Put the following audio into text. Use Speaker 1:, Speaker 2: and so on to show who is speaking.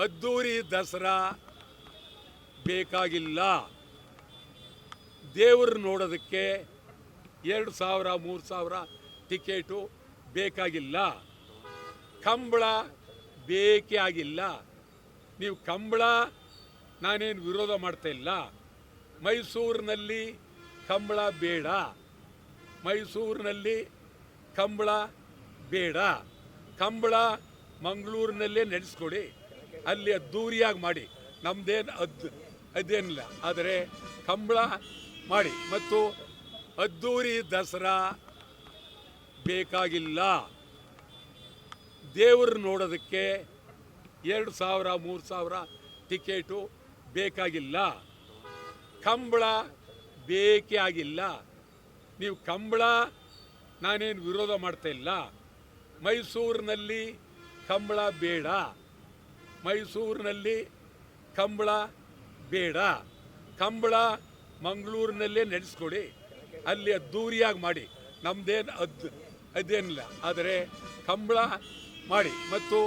Speaker 1: ಅದ್ದೂರಿ ದಸರಾ ಬೇಕಾಗಿಲ್ಲ. ದೇವರು ನೋಡೋದಕ್ಕೆ 2,000 3,000 ಟಿಕೆಟು ಬೇಕಾಗಿಲ್ಲ. ಕಂಬಳ ಬೇಕೇ ಆಗಿಲ್ಲ. ನೀವು ಕಂಬಳ ನಾನೇನು ವಿರೋಧ ಮಾಡ್ತಾ ಇಲ್ಲ. ಮೈಸೂರಿನಲ್ಲಿ ಕಂಬಳ ಬೇಡ. ಮೈಸೂರಿನಲ್ಲಿ ಕಂಬಳ ಬೇಡ. ಕಂಬಳ ಮಂಗಳೂರಿನಲ್ಲೇ ನಡೆಸ್ಕೊಡಿ, ಅಲ್ಲಿ ಅದ್ದೂರಿಯಾಗಿ ಮಾಡಿ. ನಮ್ಮದೇನು ಅದೇನಿಲ್ಲ, ಆದರೆ ಕಂಬಳ ಮಾಡಿ. ಮತ್ತು ಅದ್ದೂರಿ ದಸರಾ ಬೇಕಾಗಿಲ್ಲ. ದೇವರು ನೋಡೋದಕ್ಕೆ 2,000 3,000 ಟಿಕೆಟು ಬೇಕಾಗಿಲ್ಲ. ಕಂಬಳ ಬೇಕೇ ಆಗಿಲ್ಲ. ನೀವು ಕಂಬಳ ನಾನೇನು ವಿರೋಧ ಮಾಡ್ತಾ ಇಲ್ಲ. ಮೈಸೂರಿನಲ್ಲಿ ಕಂಬಳ ಬೇಡ. ಮೈಸೂರಿನಲ್ಲಿ ಕಂಬಳ ಬೇಡ. ಕಂಬಳ ಮಂಗಳೂರಿನಲ್ಲೇ ನಡೆಸ್ಕೊಡಿ, ಅಲ್ಲಿ ಅದ್ದೂರಿಯಾಗಿ ಮಾಡಿ. ನಮ್ಮದೇನು ಅದೇನಿಲ್ಲ, ಆದರೆ ಕಂಬಳ ಮಾಡಿ. ಮತ್ತು